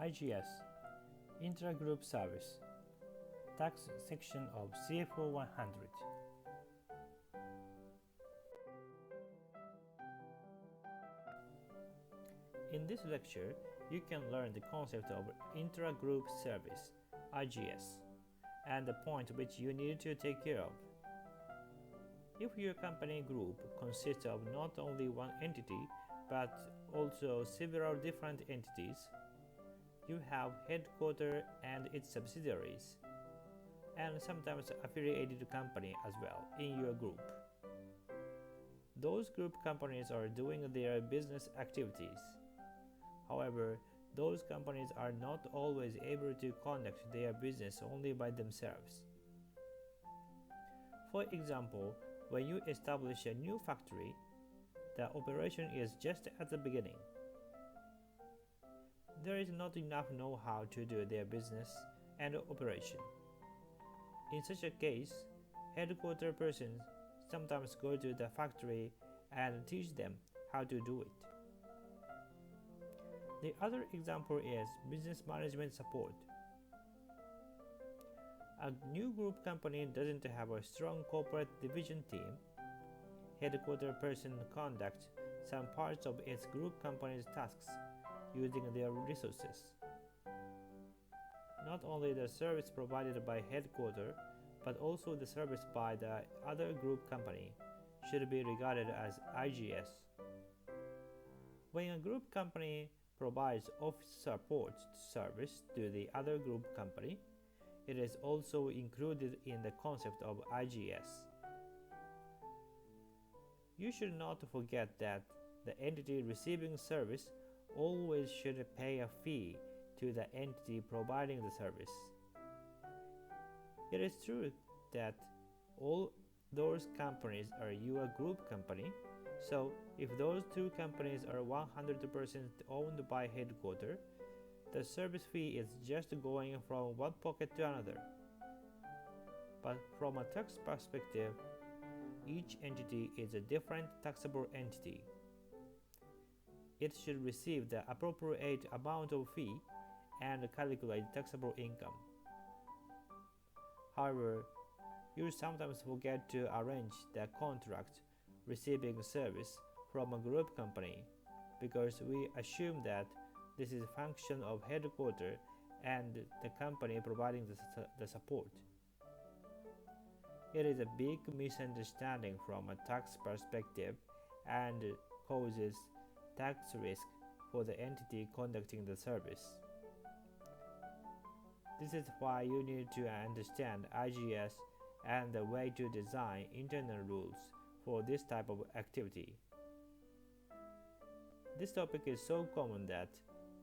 IGS, Intra Group Service, Tax section of CFO100. In this lecture, you can learn the concept of intra-group service, IGS, and the point which you need to take care of. If your company group consists of not only one entity but also several different entities, you have headquarters and its subsidiaries, and sometimes affiliated company as well in your group. Those group companies are doing their business activities. However, those companies are not always able to conduct their business only by themselves. For example, when you establish a new factory, the operation is just at the beginning. There is not enough know-how to do their business and operation. In such a case, headquarters persons sometimes go to the factory and teach them how to do it. The other example is business management support. A new group company doesn't have a strong corporate division team. Headquarters person conducts some parts of its group company's tasks using their resources. Not only the service provided by headquarters, but also the service by the other group company should be regarded as IGS. When a group company provides office support service to the other group company, it is also included in the concept of IGS. You should not forget that the entity receiving service always should pay a fee to the entity providing the service. It is true that all those companies are your group company, so if those two companies are 100% owned by headquarters, the service fee is just going from one pocket to another. But from a tax perspective, each entity is a different taxable entity. It should receive the appropriate amount of fee and calculate taxable income. However, you sometimes forget to arrange the contract receiving service from a group company because we assume that this is a function of headquarters and the company providing the support. It is a big misunderstanding from a tax perspective and causes tax risk for the entity conducting the service. This is why you need to understand IGS and the way to design internal rules for this type of activity. This topic is so common that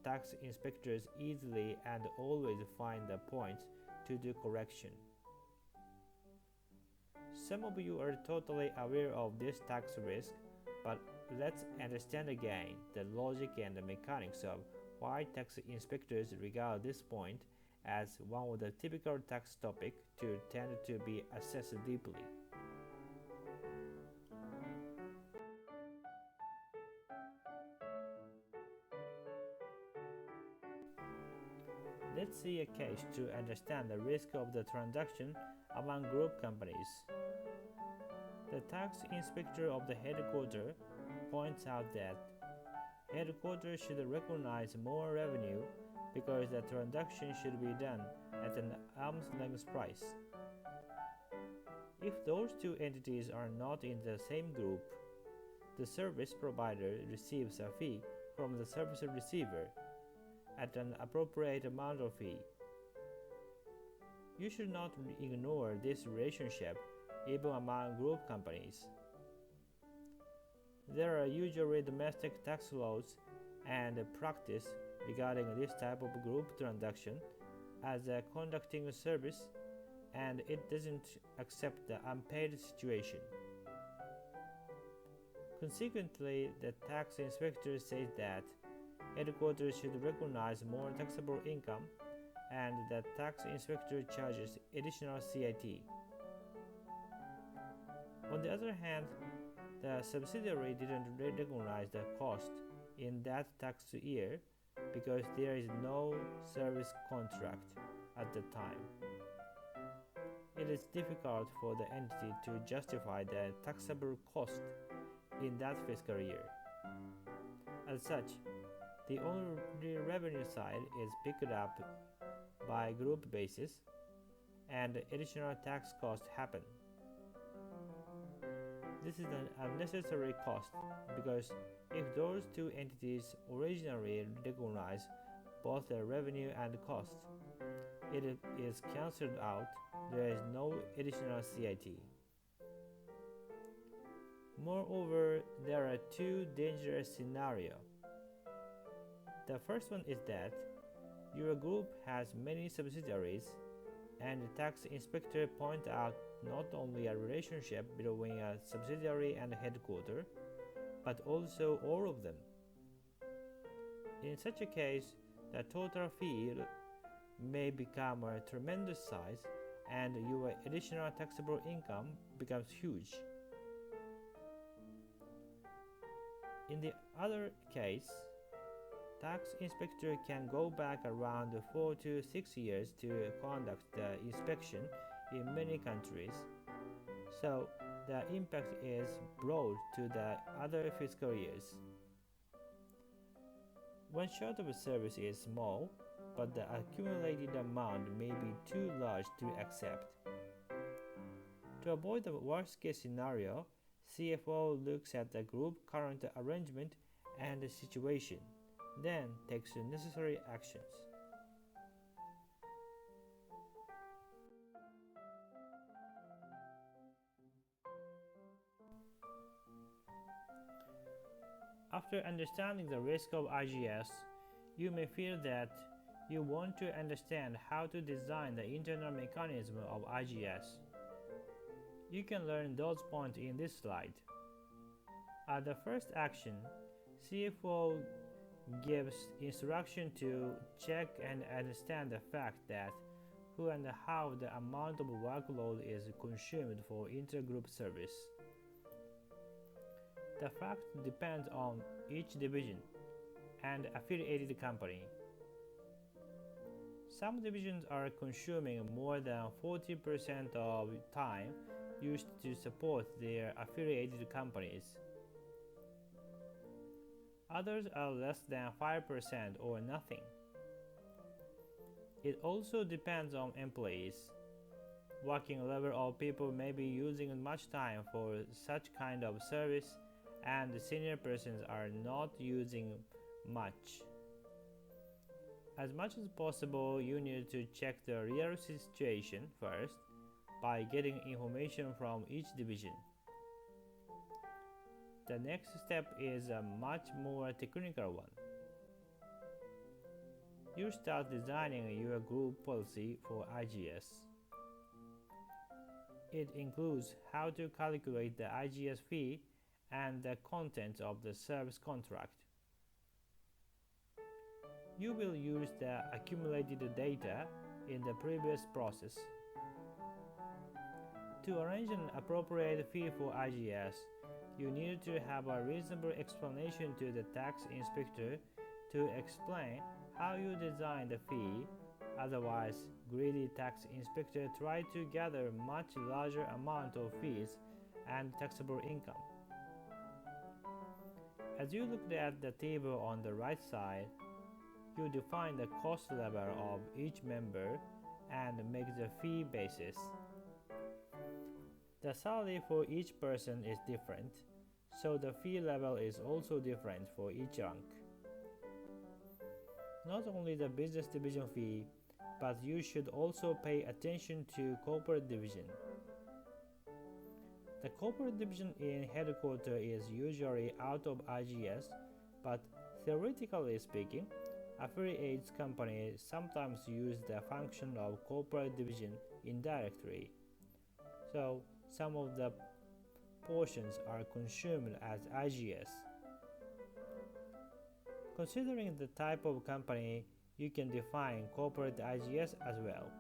tax inspectors easily and always find the points to do correction. Some of you are totally aware of this tax risk, but let's understand again the logic and the mechanics of why tax inspectors regard this point as one of the typical tax topics to tend to be assessed deeply. Let's see a case to understand the risk of the transaction among group companies. The tax inspector of the headquarters points out that headquarters should recognize more revenue because the transaction should be done at an arm's length price. If those two entities are not in the same group, the service provider receives a fee from the service receiver at an appropriate amount of fee. You should not ignore this relationship even among group companies. There are usually domestic tax laws and practice regarding this type of group transaction as a conducting service, and it doesn't accept the unpaid situation. Consequently, the tax inspector says that headquarters should recognize more taxable income and the tax inspector charges additional CIT. On the other hand, the subsidiary didn't recognize the cost in that tax year, because there is no service contract at the time. It is difficult for the entity to justify the taxable cost in that fiscal year. As such, the only revenue side is picked up by group basis, and additional tax costs happen. This is an unnecessary cost because if those two entities originally recognize both the revenue and cost, it is cancelled out. There is no additional CIT. Moreover, there are two dangerous scenarios. The first one is that your group has many subsidiaries, and the tax inspector points out not only a relationship between a subsidiary and headquarters, but also all of them. In such a case, the total fee may become a tremendous size, and your additional taxable income becomes huge. In the other case, tax inspector can go back around 4 to 6 years to conduct the inspection in many countries, so the impact is broad to the other fiscal years. One shot of service is small, but the accumulated amount may be too large to accept. To avoid the worst-case scenario, CFO looks at the group current arrangement and the situation, then takes the necessary actions. After understanding the risk of IGS, you may feel that you want to understand how to design the internal mechanism of IGS. You can learn those points in this slide. As the first action, CFO gives instruction to check and understand the fact that who and how the amount of workload is consumed for intergroup service. The fact depends on each division and affiliated company. Some divisions are consuming more than 40% of time used to support their affiliated companies. Others are less than 5% or nothing. It also depends on employees. Working level of people may be using much time for such kind of service, and the senior persons are not using much. As much as possible, you need to check the real situation first by getting information from each division. The next step is a much more technical one. You start designing your group policy for IGS. It includes how to calculate the IGS fee and the contents of the service contract. You will use the accumulated data in the previous process. To arrange an appropriate fee for IGS, you need to have a reasonable explanation to the tax inspector to explain how you design the fee. Otherwise, greedy tax inspector try to gather much larger amount of fees and taxable income. As you look at the table on the right side, you define the cost level of each member and make the fee basis. The salary for each person is different, so the fee level is also different for each rank. Not only the business division fee, but you should also pay attention to corporate division. The corporate division in headquarters is usually out of IGS, but theoretically speaking, affiliates companies sometimes use the function of corporate division indirectly. So some of the portions are consumed as IGS. Considering the type of company, you can define corporate IGS as well.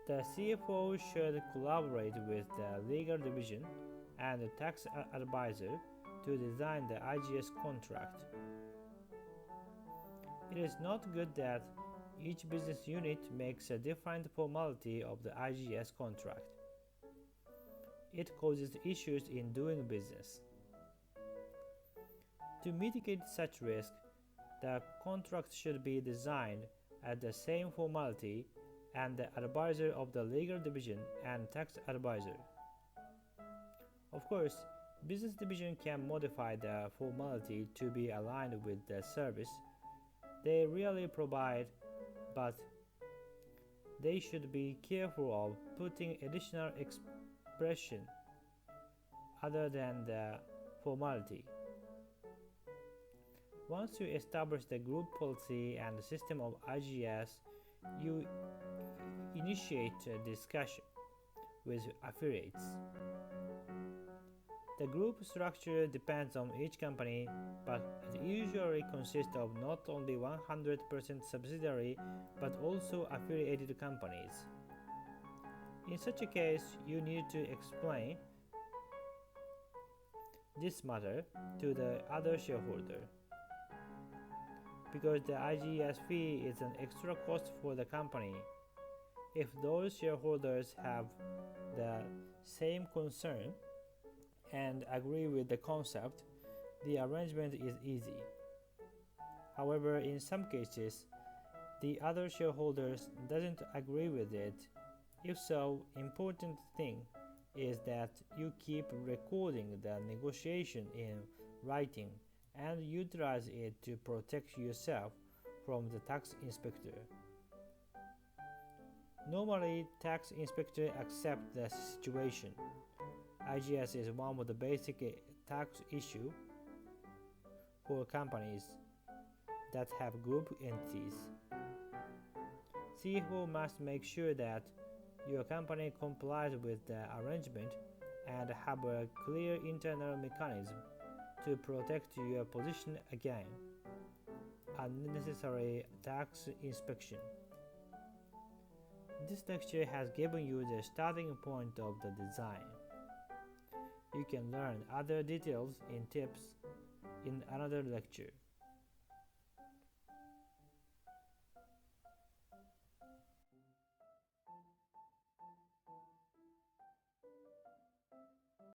The CFO should collaborate with the legal division and the tax advisor to design the IGS contract. It is not good that each business unit makes a different formality of the IGS contract. It causes issues in doing business. To mitigate such risk, the contract should be designed at the same formality and the advisor of the legal division and tax advisor. Of course, business division can modify the formality to be aligned with the service they really provide, but they should be careful of putting additional expression other than the formality. Once you establish the group policy and the system of IGS, you initiate a discussion with affiliates. The group structure depends on each company, but it usually consists of not only 100% subsidiary but also affiliated companies. In such a case, you need to explain this matter to the other shareholder. Because the IGS fee is an extra cost for the company, if those shareholders have the same concern and agree with the concept, the arrangement is easy. However, in some cases, the other shareholders doesn't agree with it. If so, important thing is that you keep recording the negotiation in writing and utilize it to protect yourself from the tax inspector. Normally, tax inspector accept the situation. IGS is one of the basic tax issue for companies that have group entities. CFO must make sure that your company complies with the arrangement and have a clear internal mechanism to protect your position against unnecessary tax inspection. This lecture has given you the starting point of the design. You can learn other details in tips in another lecture.